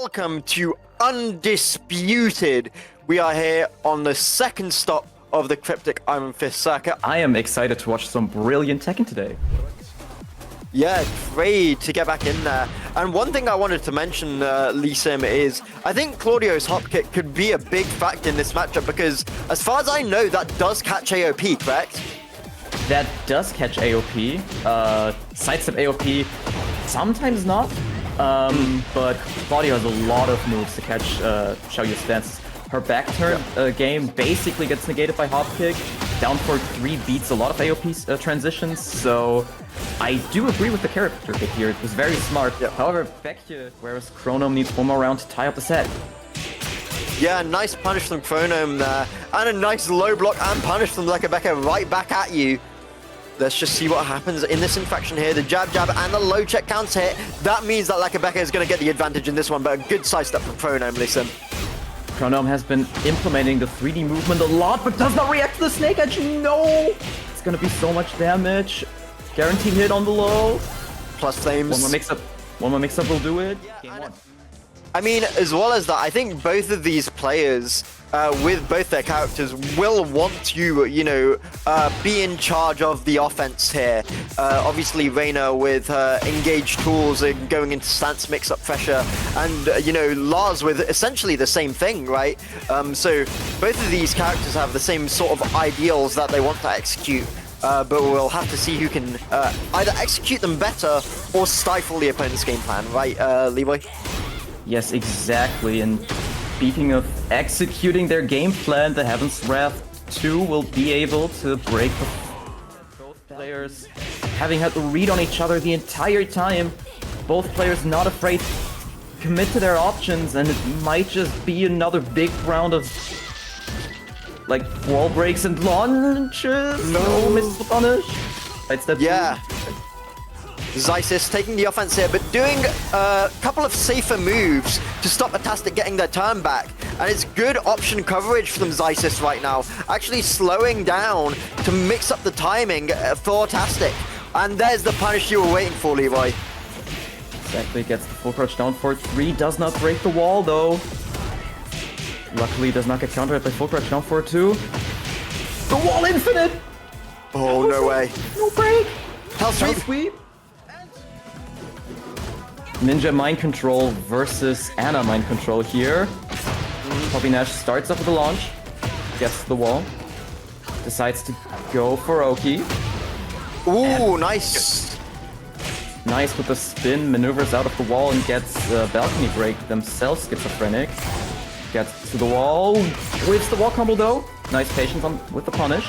welcome to Undisputed. We are here on the second stop of the Kryptic Iron Fist circuit. I am excited to watch some brilliant Tekken today. Yeah, great to get back in there. And one thing I wanted to mention, Lee-Sim, is I think Claudio's hop kick could be a big factor in this matchup because, as far as I know, that does catch AOP, correct? That does catch AOP. Sidestep AOP, sometimes not. But Claudio has a lot of moves to catch Xiaoyu's stances. Her back turn game basically gets negated by hop kick. Down for 3 beats a lot of AOP transitions, so I do agree with the character pick here. It was very smart. Yeah. However, back here, whereas Chronome needs one more round to tie up the set. Yeah, nice punish from Chronome there. And a nice low block and punish from Lekabeka right back at you. Let's just see what happens in this infraction here. The jab and the low check counts hit. That means that Lekabeka is going to get the advantage in this one, but a good sidestep from Chronome, listen. Chronome has been implementing the 3D movement a lot, but does not react to the snake edge. No! It's gonna be so much damage. Guaranteed hit on the low. Plus flames. One more mix-up will do it. Game one. I mean, as well as that, I think both of these players, with both their characters, will want to, be in charge of the offense here. Obviously, Reina with her engaged tools and going into stance mix-up pressure, and, Lars with essentially the same thing, right? So both of these characters have the same sort of ideals that they want to execute. But we'll have to see who can either execute them better or stifle the opponent's game plan, right, Leroy? Yes, exactly. And speaking of executing their game plan, the Heaven's Wrath 2 will be able to break both players having had to read on each other the entire time. Both players not afraid to commit to their options, and it might just be another big round of wall breaks and launches. No, misses the punish. Sidestep. Yeah. Zysys taking the offense here, but doing a couple of safer moves to stop Atastic getting their turn back. And it's good option coverage from Zysys right now, actually slowing down to mix up the timing for Atastic. And there's the punish you were waiting for, Leroy. Exactly, gets the full crouch down for 3, does not break the wall though. Luckily does not get countered by full crouch down for 2. The wall infinite! Oh, no way. No break! Hell sweep! Ninja Mind Control versus Ana Mind Control here. Poppy Nash starts up with the launch, gets to the wall, decides to go for Oki. Ooh, nice! Nice with the spin, maneuvers out of the wall and gets balcony break themselves, Schizophrenic. Gets to the wall, whips the wall combo though. Nice patience with the punish.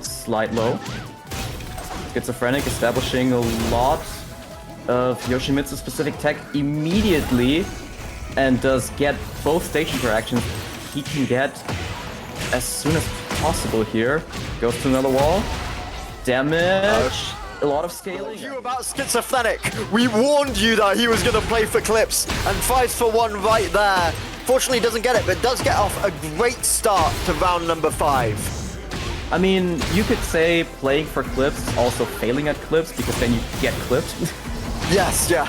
Slide low. Schizophrenic establishing a lot of Yoshimitsu's specific tech immediately, and does get both stage interactions he can get as soon as possible here. Goes to another wall. Damage. A lot of scaling. You about Schizophrenic. We warned you that he was going to play for clips, and 5 for 1 right there. Fortunately doesn't get it, but does get off a great start to round number 5. I mean, you could say playing for clips is also failing at clips, because then you get clipped. Yes, yeah.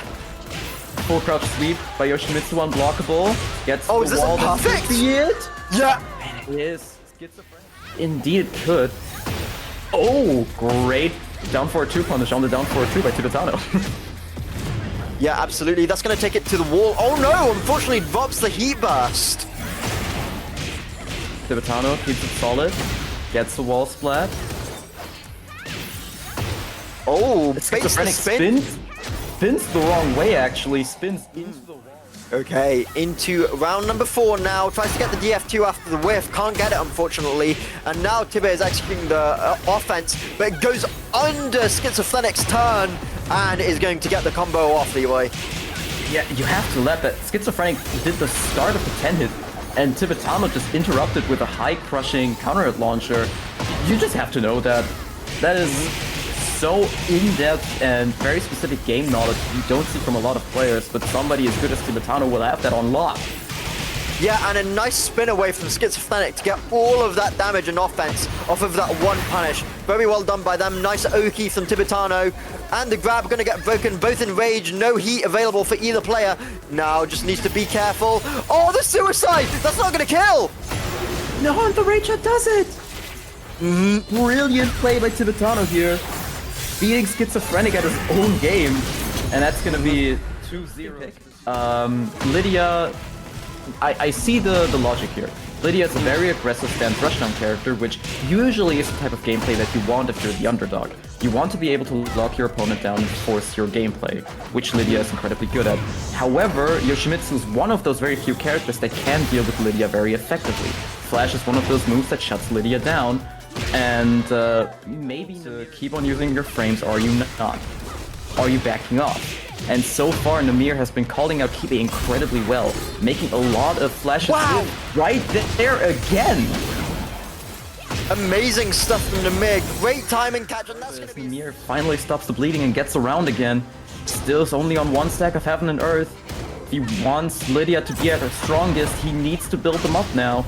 Full crouch sweep by Yoshimitsu unblockable. Gets oh, the is this wall. perfect? See it? Yeah. And it is. Schizophrenic. Indeed it could. Oh, great. Down for 2 punish on the down for 2 by Tibetano. Yeah, absolutely. That's going to take it to the wall. Oh no, unfortunately drops the heat burst. Tibetano keeps it solid. Gets the wall splat. Oh, Schizophrenic spins the wrong way, actually. Spins into the wall. Okay, into round number 4 now. Tries to get the DF2 after the whiff. Can't get it, unfortunately. And now Tibet is executing the offense, but it goes under Schizophrenic's turn and is going to get the combo off, Leroy. Yeah, you have to let that. Schizophrenic did the start of the 10 hit, and Tibetano just interrupted with a high-crushing counter-hit launcher. You just have to know that that is so in-depth and very specific game knowledge you don't see from a lot of players, but somebody as good as Tibetano will have that on lock. Yeah, and a nice spin away from Schizophrenic to get all of that damage and offense off of that one punish. Very well done by them. Nice Oki from Tibetano. And the grab going to get broken, both in rage. No heat available for either player. Now just needs to be careful. Oh, the suicide! That's not going to kill! No, and the rage shot does it! Brilliant play by Tibetano here. Beating Schizophrenic at his own game. And that's going to be 2-0. Lydia... I see the logic here. Lydia is a very aggressive stance rushdown character, which usually is the type of gameplay that you want if you're the underdog. You want to be able to lock your opponent down and force your gameplay, which Lydia is incredibly good at. However, Yoshimitsu is one of those very few characters that can deal with Lydia very effectively. Flash is one of those moves that shuts Lydia down, and maybe to keep on using your frames, or are you not? Are you backing off? And so far, Namir has been calling out Kibe incredibly well, making a lot of flashes. Wow! Right there again! Amazing stuff from Namir. Great timing catch, and that's going to be... Namir finally stops the bleeding and gets around again. Still is only on one stack of Heaven and Earth. If he wants Lydia to be at her strongest, he needs to build them up now.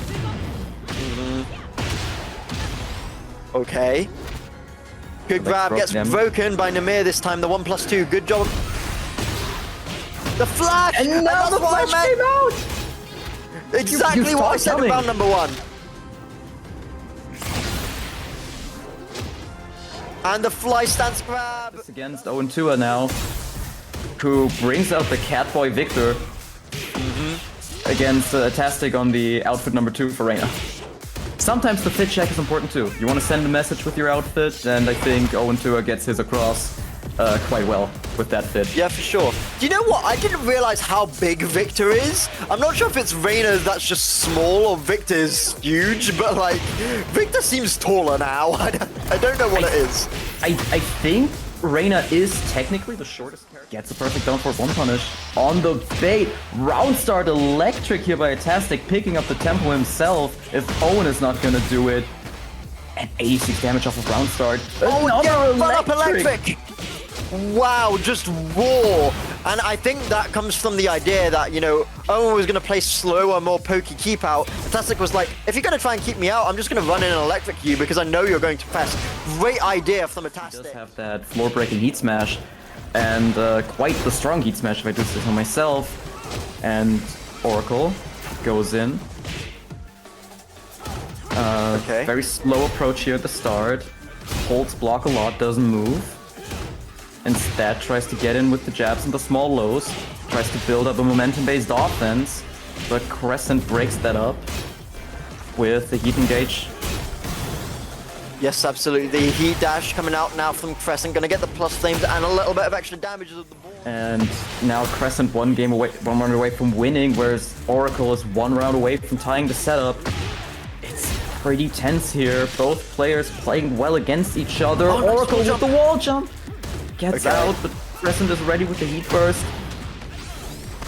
Okay. Good grab, gets broken by Namir this time, the 1+2. Good job. The flash! And now the flash came out! Exactly what I said about number 1. And the fly stance grab! It's against Owen Tua now, who brings out the Catboy Victor against Tastic on the outfit number 2 for Reina. Sometimes the fit check is important too. You want to send a message with your outfit, and I think Owen Tua gets his across quite well with that fit. Yeah, for sure. Do you know what? I didn't realize how big Victor is. I'm not sure if it's Reina that's just small or Victor is huge, but like, Victor seems taller now. I don't know what it is. I think Reina is technically the shortest character. Gets a perfect down force 1 punish on the bait. Round start electric here by Tastic, picking up the tempo himself if Owen is not gonna do it. And 86 damage off of round start. Another electric! Wow, just raw. And I think that comes from the idea that, you know, Owen was going to play slower, more pokey keep out. Tastic was like, if you're going to try and keep me out, I'm just going to run in and electric you because I know you're going to press. Great idea from Tastic. He does have that floor breaking heat smash, and quite the strong heat smash if I do say so myself. And Oracle goes in. Okay. Very slow approach here at the start. Holds block a lot, doesn't move. Instead tries to get in with the jabs and the small lows. Tries to build up a momentum-based offense, but Crescent breaks that up with the heat engage. Yes, absolutely. The heat dash coming out now from Crescent. Going to get the plus flames and a little bit of extra damage of the ball. And now Crescent one round away from winning, whereas Oracle is 1 round away from tying the setup. It's pretty tense here. Both players playing well against each other. Oh, Oracle nice with the wall jump. Gets out, but Crescent is ready with the heat burst.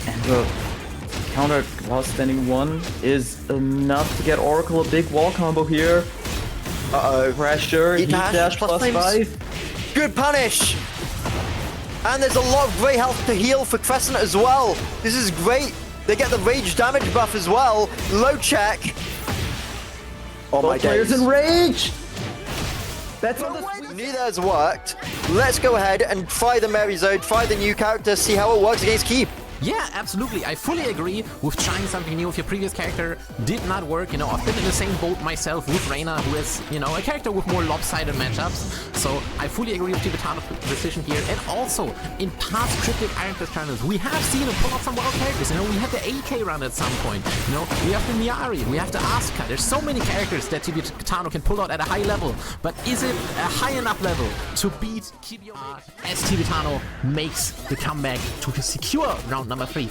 And the counter while standing 1 is enough to get Oracle a big wall combo here. Uh-oh. Pressure, heat dash plus 5. Good punish! And there's a lot of great health to heal for Crescent as well. This is great. They get the rage damage buff as well. Low check. Oh my days. Both players in rage! That's on the Neither has worked. Let's go ahead and try the Mary Zone, try the new character, see how it works against Keep. Yeah, absolutely. I fully agree with trying something new with your previous character. Did not work. You know, I've been in the same boat myself with Reina, who is, you know, a character with more lopsided matchups. So I fully agree with Tibetano's decision here. And also, in past Kryptic Iron Fist tournaments, we have seen him pull out some wild characters. You know, we had the AK run at some point. You know, we have the Miari, we have the Asuka. There's so many characters that Tibetano can pull out at a high level. But is it a high enough level to beat Kibio as Tibetano makes the comeback to secure round number 3?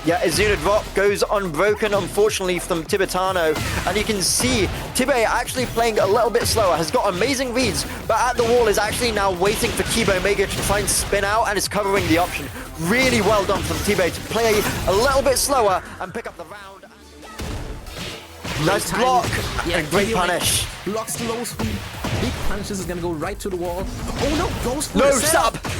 Yeah, Azuna drop goes unbroken, unfortunately, from Tibetano. And you can see Tibe actually playing a little bit slower, has got amazing reads, but at the wall is actually now waiting for Kibo Mega to try and spin out and is covering the option. Really well done from Tibe to play a little bit slower and pick up the round. Nice block and great punish. Blocks the low speed. Big punish. This is gonna go right to the wall. Oh no, goes for no, the setup. stop!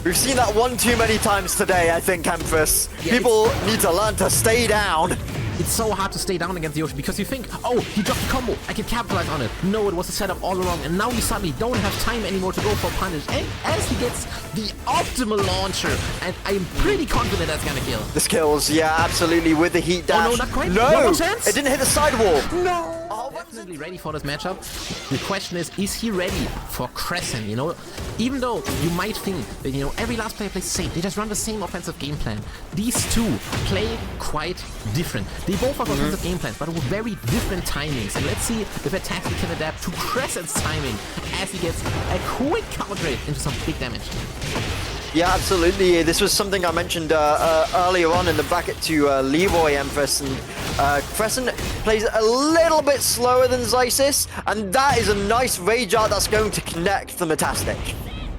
We've seen that one too many times today, I think, Empress. Yeah, People need to learn to stay down. It's so hard to stay down against Yoshi because you think, oh, he dropped a combo, I can capitalize on it. No, it was a setup all along, and now you suddenly don't have time anymore to go for a punish. And as he gets the optimal launcher, and I'm pretty confident that's gonna kill. This kills, yeah, absolutely, with the heat dash. Oh, no, not quite. No, One more chance? it didn't hit the sidewall. No! Definitely ready for this matchup. The question is he ready for Crescent, you know? Even though you might think that, you know, every last player plays the same, they just run the same offensive game plan. These two play quite different. They both have offensive game plans, but with very different timings. And let's see if Attacking can adapt to Crescent's timing as he gets a quick counter hit into some big damage. Yeah, absolutely. This was something I mentioned earlier on in the bracket to Leroy Empress, and Crescent plays a little bit slower than Xysis, and that is a nice rage art that's going to connect the Metastic.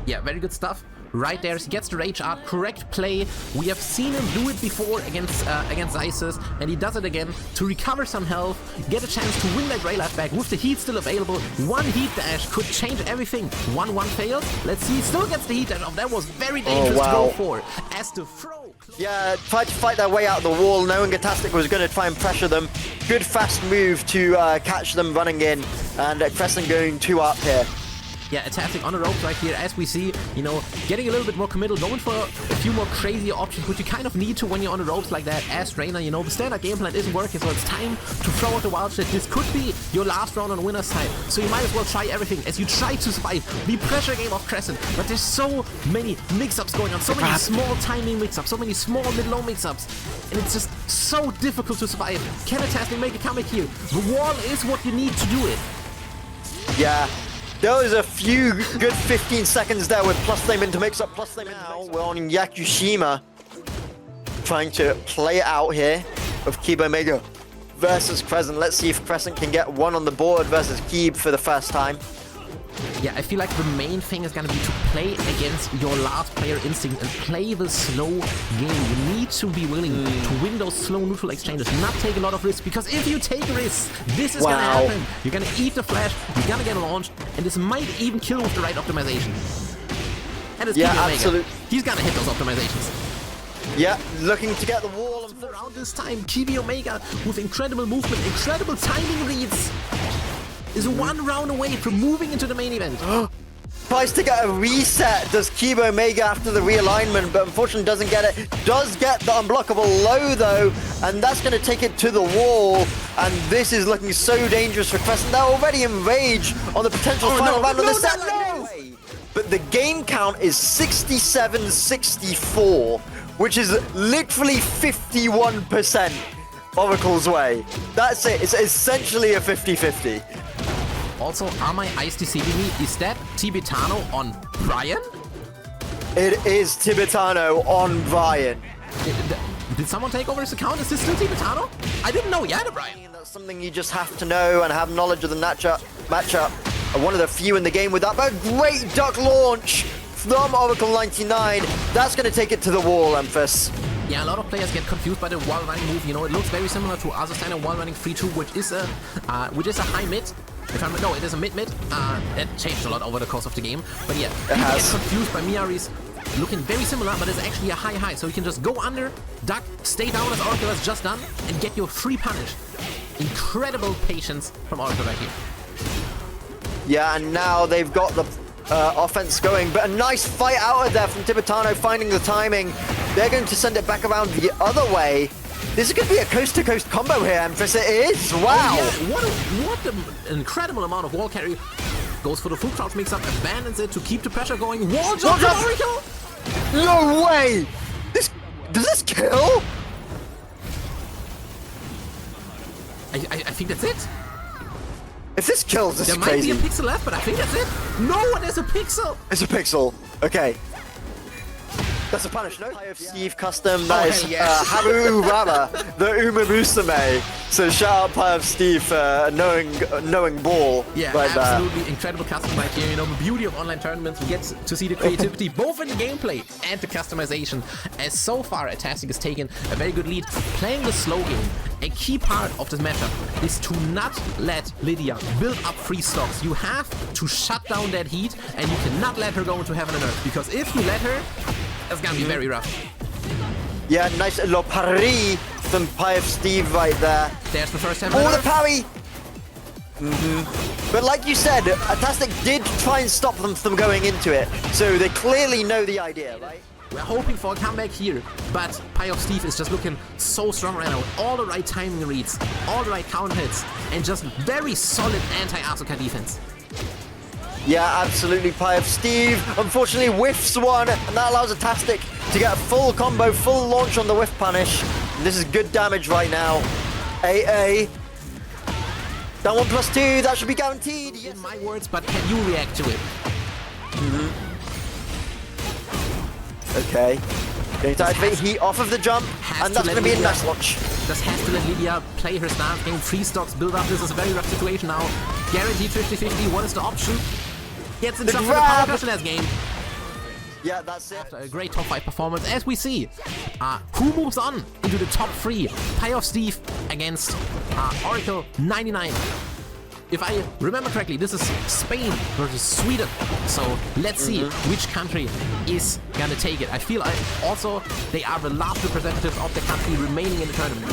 Yeah, very good stuff. Right there, he gets the rage art, correct play. We have seen him do it before against Xysis, and he does it again to recover some health, get a chance to win that Grey Life back with the heat still available. One heat dash could change everything. 1-1 fails. Let's see, he still gets the heat dash off. That was very dangerous to go for. As the throw. Yeah, tried to fight their way out of the wall, knowing Gatastic was going to try and pressure them. Good fast move to catch them running in, and Crescent going 2 up here. Yeah, Attacking on the ropes right here, as we see, you know, getting a little bit more committal, going for a few more crazy options, which you kind of need to when you're on the ropes like that. As Reina, you know, the standard game plan isn't working, so it's time to throw out the wild shit. This could be your last round on the winner's side, so you might as well try everything as you try to survive the pressure game of Crescent. But there's so many mix-ups going on, so many small timing mix-ups, so many small mid-low mix-ups, and it's just so difficult to survive. Can Attacking make a comeback here? The wall is what you need to do it. Yeah. There was a few good 15 seconds there with plus flame in to mix up plus flame. Now we're on Yakushima, trying to play it out here with Kiba Omega versus Crescent. Let's see if Crescent can get one on the board versus Keeb for the first time. Yeah, I feel like the main thing is going to be to play against your last player instinct and play the slow game. You need to be willing to win those slow neutral exchanges, not take a lot of risks, because if you take risks, this is going to happen. You're going to eat the flash, you're going to get launched, and this might even kill with the right optimization. And it's absolutely. He's going to hit those optimizations. Yeah, looking to get the wall. Around this time, Kibi Omega with incredible movement, incredible timing reads, is 1 round away from moving into the main event. Tries to get a reset, does Kiba Omega after the realignment, but unfortunately doesn't get it. Does get the unblockable low though, and that's going to take it to the wall. And this is looking so dangerous for Crescent. They're already in rage on the potential final round of the set. No! But the game count is 67-64, which is literally 51% Oracle's way. That's it. It's essentially a 50-50. Also, are my eyes deceiving me? Is that Tibetano on Brian? It is Tibetano on Brian. Did someone take over his account? Is this still Tibetano? I didn't know he had a Brian. That's something you just have to know and have knowledge of the matchup. One of the few in the game with that, but a great duck launch from Oracle 99. That's going to take it to the wall, Empress. Yeah, a lot of players get confused by the wall running move. You know, it looks very similar to other standard wall running 3-2, which is a high mid. No, it is a mid-mid. It changed a lot over the course of the game. But yeah, people get confused by Miari's looking very similar, but it's actually a high. So you can just go under, duck, stay down as Oracle has just done, and get your free punish. Incredible patience from Oracle right here. Yeah, and now they've got the offense going, but a nice fight out of there from Tibetano, finding the timing. They're going to send it back around the other way. This is going to be a coast-to-coast combo here, Empress. It is! Wow! Oh, yeah. What an incredible amount of wall carry. Goes for the full crouch mix-up, abandons it to keep the pressure going. Wall jump from Oracle! No way! Does this kill? I think that's it. If this kills, this is crazy. There might be a pixel left, but I think that's it. No, there's a pixel. It's a pixel. Okay. That's a punish, no? Of Steve Custom, that is Haru Rama, the Uma Musume. So shout out Pie of Steve for knowing ball. Yeah, right absolutely there. Incredible custom right here. You know, the beauty of online tournaments, we get to see the creativity both in the gameplay and the customization. As so far, Attacking has taken a very good lead. Playing the slow game, a key part of this matchup is to not let Lydia build up free stocks. You have to shut down that heat, and you cannot let her go into heaven and earth, because if you let her, That's gonna be very rough. Yeah, nice little parry from Pie of Steve right there. There's the first time. Oh, the parry! But like you said, Atastic did try and stop them from going into it, so they clearly know the idea, right? We're hoping for a comeback here, but Pie of Steve is just looking so strong right now. All the right timing reads, all the right counter hits, and just very solid anti-Asuka defense. Yeah, absolutely. Pie of Steve unfortunately whiffs one, and that allows Atastic to get a full combo, full launch on the whiff punish. And this is good damage right now. AA. Down 1+2, that should be guaranteed. Yes. In my words, but can you react to it? Okay. Going to activate heat off of the jump, and that's going to be a nice launch. Just has to let Lydia play her stance, getting 3 stocks build up. This is a very rough situation now. Guaranteed 50-50. What is the option? Gets himself in the power push last game. Yeah, that's it. After a great top 5 performance, as we see. Who moves on into the top 3? Pie of Steve against Oracle 99. If I remember correctly, this is Spain versus Sweden. So let's see which country is gonna take it. I feel like also they are the last representatives of the country remaining in the tournament.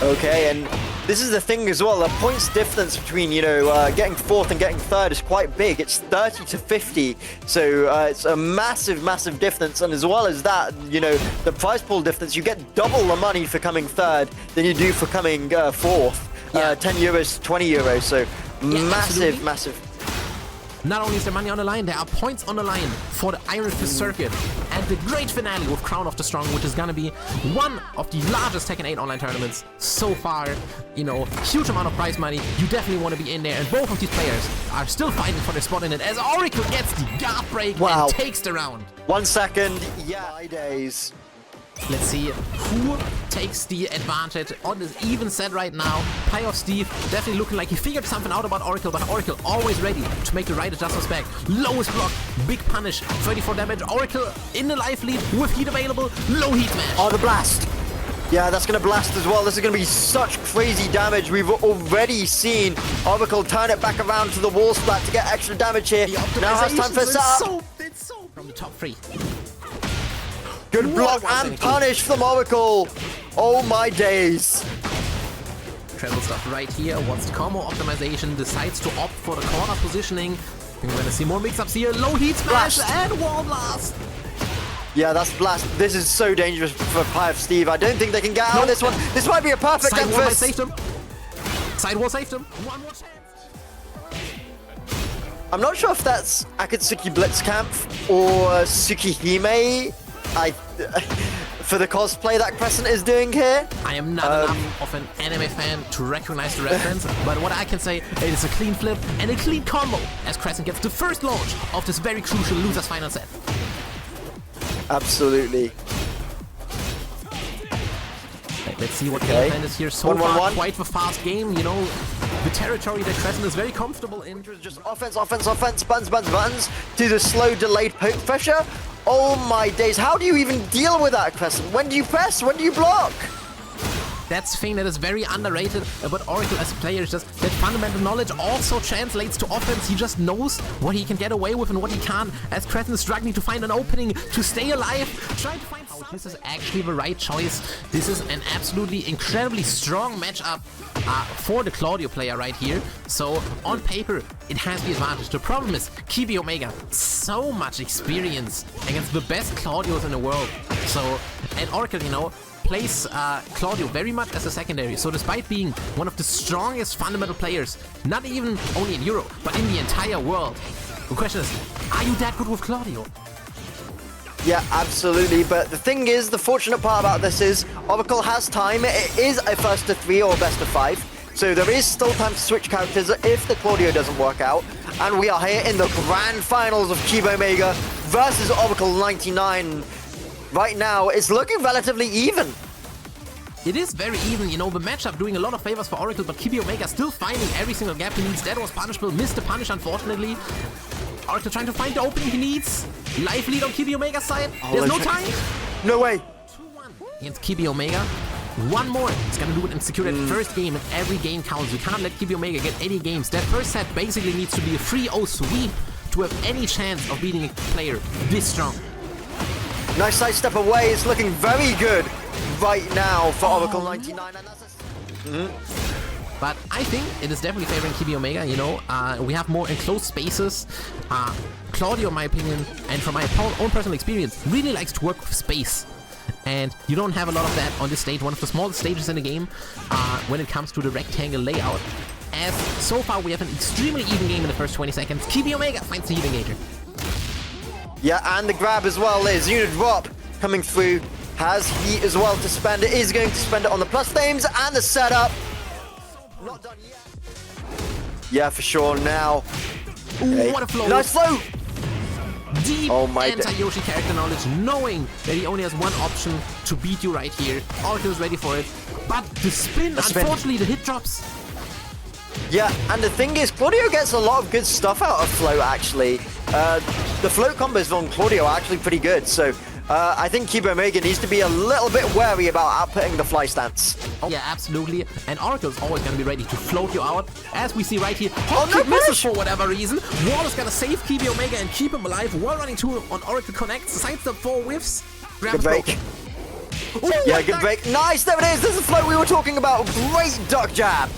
Okay, and this is the thing as well. The points difference between, you know, getting 4th and getting 3rd is quite big. It's 30-50, so it's a massive, massive difference. And as well as that, you know, the prize pool difference, you get double the money for coming 3rd than you do for coming 4th. 10 euros, 20 euros, so massive, absolutely. massive. Not only is there money on the line, there are points on the line for the Iron Fist circuit and the great finale with Crown of the Strong, which is gonna be one of the largest Tekken 8 online tournaments so far. You know, huge amount of prize money. You definitely want to be in there, and both of these players are still fighting for their spot in it as Oracle gets the guard break and takes the round. 1 second, yeah, my days. Let's see who takes the advantage on this even set right now. Pie of Steve definitely looking like he figured something out about Oracle, but Oracle always ready to make the right adjustments back. Lowest block, big punish, 34 damage. Oracle in the life lead with heat available, low heat smash. Oh, the blast. Yeah, that's going to blast as well. This is going to be such crazy damage. We've already seen Oracle turn it back around to the wall splat to get extra damage here. Now has time for a setup. It's so from the top 3. Good block and punish from Oracle. Oh my days. Treble stuff right here. Wants the combo optimization. Decides to opt for the corner positioning. We're going to see more mix-ups here. Low heat smash and wall blast. Yeah, that's blast. This is so dangerous for Pie of Steve. I don't think they can get out of this one. This might be a perfect Side wall emphasis. saved him. Side wall saved him. One more chance. I'm not sure if that's Akatsuki Blitzkampf or Tsukihime. For the cosplay that Crescent is doing here. I am not enough of an anime fan to recognize the reference, but what I can say, it is a clean flip and a clean combo as Crescent gets the first launch of this very crucial losers final set. Absolutely. Let's see what game plan is here. So 1-1-1. far, quite the fast game, you know, the territory that Crescent is very comfortable in. Just offense, offense, offense, buttons, buttons, buttons, to the slow delayed poke pressure. Oh my days, how do you even deal with that, Crescent? When do you press? When do you block? That's the thing that is very underrated about Oracle as a player, is just that fundamental knowledge also translates to offense. He just knows what he can get away with and what he can't, as Crescent is struggling to find an opening to stay alive, trying to find out this is actually the right choice. This is an absolutely incredibly strong matchup for the Claudio player right here. So on paper, it has the advantage. The problem is Kibi Omega, so much experience against the best Claudios in the world. So, and Oracle, you know, plays Claudio very much as a secondary. So despite being one of the strongest fundamental players, not even only in Europe, but in the entire world, the question is, are you that good with Claudio? Yeah, absolutely. But the thing is, the fortunate part about this is Oracle has time. It is a first to 3 or best of 5. So there is still time to switch characters if the Claudio doesn't work out. And we are here in the grand finals of Kibi Omega versus Oracle 99. Right now, it's looking relatively even. It is very even, you know, the matchup doing a lot of favors for Oracle, but Kibi Omega still finding every single gap he needs. That was punishable, missed the punish unfortunately. Oracle trying to find the opening he needs. Life lead on Kibi Omega's side. There's no time. No way. 2-1 against Kibi Omega. One more. It's gonna do it and secure that first game, and every game counts. You can't let Kibi Omega get any games. That first set basically needs to be a 3-0 sweep to have any chance of beating a player this strong. Nice side step away. It's looking very good right now for Oracle 99. And that's But I think it is definitely favoring Kibi Omega, you know. We have more enclosed spaces. Claudio, in my opinion, and from my own personal experience, really likes to work with space. And you don't have a lot of that on this stage, one of the smallest stages in the game, when it comes to the rectangle layout. As so far we have an extremely even game in the first 20 seconds. Kibi Omega finds the heat engager. Yeah, and the grab as well. There's unit drop coming through. Has heat as well to spend. It is going to spend it on the plus flames and the setup. Not done yet. Yeah, for sure now. Ooh, what a flow. Nice flow. Deep Oh my anti-Yoshi character knowledge, knowing that he only has one option to beat you right here. Oracle is ready for it. But the spin, unfortunately, the hit drops. Yeah, and the thing is, Claudio gets a lot of good stuff out of float, actually. The float combos from Claudio are actually pretty good, so I think Kibi Omega needs to be a little bit wary about outputting the fly stance. Oh, yeah, absolutely. And Oracle's always going to be ready to float you out, as we see right here. Oh, no misses for whatever reason. Wall is going to save Kibi Omega and keep him alive. Wall running 2 on Oracle connects. Sidestep 4 whiffs. Good break. Ooh, yeah, good break. Nice, there it is. This is the float we were talking about. Great duck jab.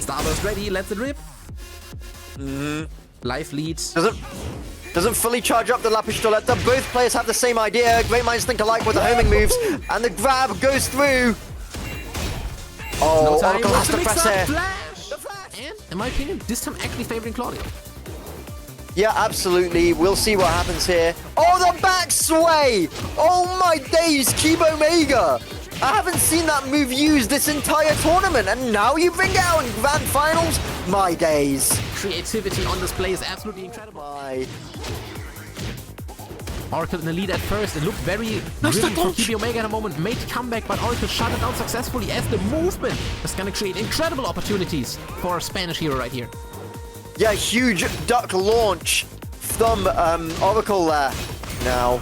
Starburst ready, lets it rip. Life leads. Doesn't fully charge up the La Pistoletta. Both players have the same idea. Great minds think alike with the homing moves. And the grab goes through. Oh, No Oracle has to mix press up. here. Flash. And, in my opinion, this time actually favoring Claudio. Yeah, absolutely. We'll see what happens here. Oh, the back sway! Oh my days, Kibi Omega! I haven't seen that move used this entire tournament, and now you bring it out in Grand Finals? My days. Creativity on display is absolutely incredible. My. Oracle in the lead at first. It looked very grim for Kibi Omega in a moment. Made the comeback, but Oracle shut it down successfully as the movement is going to create incredible opportunities for a Spanish hero right here. Yeah, huge duck launch from Oracle there. Now.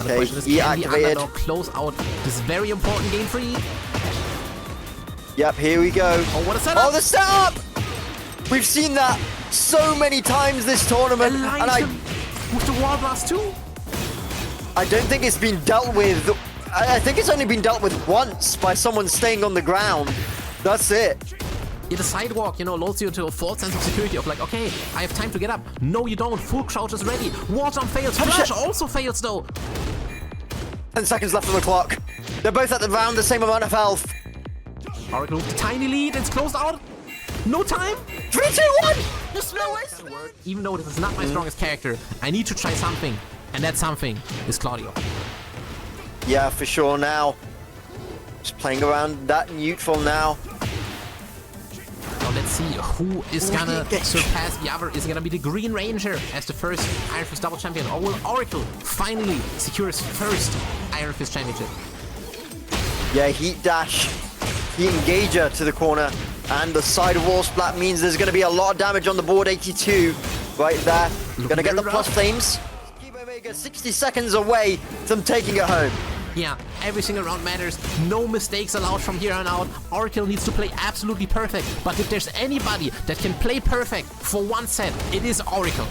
And the question is, can the underdog close out this very important game for E? Yep, here we go. Oh, what a setup! Oh, the setup! We've seen that so many times this tournament, and with the wall blast too. I don't think it's been dealt with. I think it's only been dealt with once by someone staying on the ground. That's it. Yeah, the sidewalk, you know, lulls you into a false sense of security of like, okay, I have time to get up. No, you don't. Full crouch is ready. Wall jump fails. Flash also fails though. 10 seconds left on the clock. They're both at around the same amount of health. Oracle with the tiny lead. It's closed out. No time. 3, 2, 1. There's no way. Even though this is not my strongest character, I need to try something. And that something is Claudio. Yeah, for sure now. Just playing around that neutral now. Now let's see who is gonna surpass the other. Is it gonna be the Green Ranger as the first Iron Fist double champion? Or will Oracle finally secure his first Iron Fist championship? Yeah, heat dash. Heat engager to the corner. And the side wall splat means there's going to be a lot of damage on the board. 82 right there. Going to get the plus flames. Kibi Omega 60 seconds away from taking it home. Yeah, every single round matters. No mistakes allowed from here on out. Oracle needs to play absolutely perfect. But if there's anybody that can play perfect for one set, it is Oracle.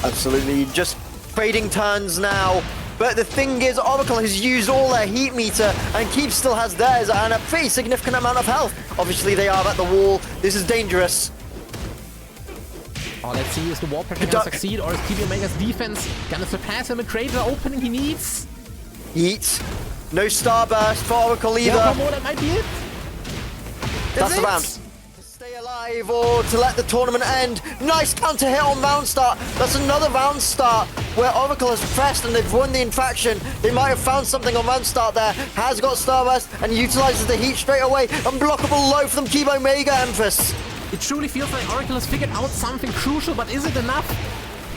Absolutely. Just trading turns now. But the thing is, Oracle has used all their heat meter, and Keep still has theirs, and a pretty significant amount of health. Obviously, they are at the wall. This is dangerous. Oh, let's see, is the wall pressure gonna succeed, or is Kibi Omega's defense gonna surpass him and create the opening he needs? Heat. No starburst for Oracle either. One more, that might be it. That's the round. To stay alive or to let the tournament end. Nice counter hit on round start. That's another round start where Oracle has pressed and they've won the infraction. They might have found something on round start there. Has got starburst and utilizes the heat straight away. Unblockable low from Kibi Omega Empress. It truly feels like Oracle has figured out something crucial, but is it enough?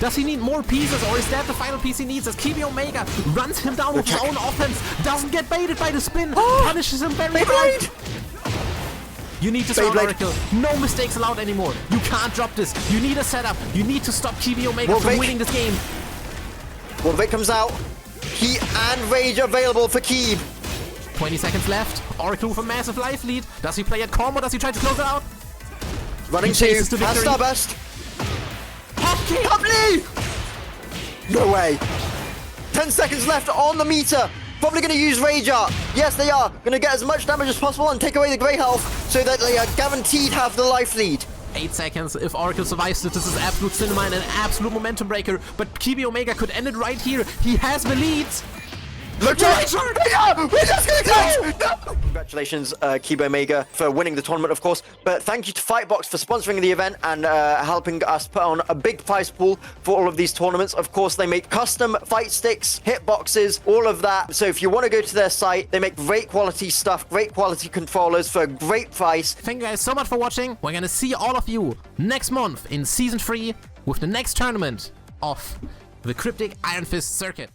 Does he need more pieces, or is that the final piece he needs as Kibi Omega runs him down with his own offense, doesn't get baited by the spin, punishes him very hard. You need to surround Oracle. No mistakes allowed anymore. You can't drop this. You need a setup. You need to stop Kibi Omega from winning this game. Well, Vic comes out. Heat and Rage available for Keeb. 20 seconds left. Oracle with a massive life lead. Does he play at combo? Does he try to close it out? Running to, has starburst. Hotkey! Company! No way. 10 seconds left on the meter. Probably going to use Rage Art. Yes, they are. Going to get as much damage as possible and take away the Grey Health so that they are guaranteed have the life lead. 8 seconds. If Oracle survives this is absolute cinema and an absolute momentum breaker. But Kibi Omega could end it right here. He has the lead. Look at it! We're just gonna catch! No! Congratulations, Kibo Omega, for winning the tournament, of course. But thank you to Fightbox for sponsoring the event and helping us put on a big prize pool for all of these tournaments. Of course, they make custom fight sticks, hitboxes, all of that. So if you want to go to their site, they make great quality stuff, great quality controllers for a great price. Thank you guys so much for watching. We're gonna see all of you next month in Season 3 with the next tournament of the Kryptic Iron Fist Circuit.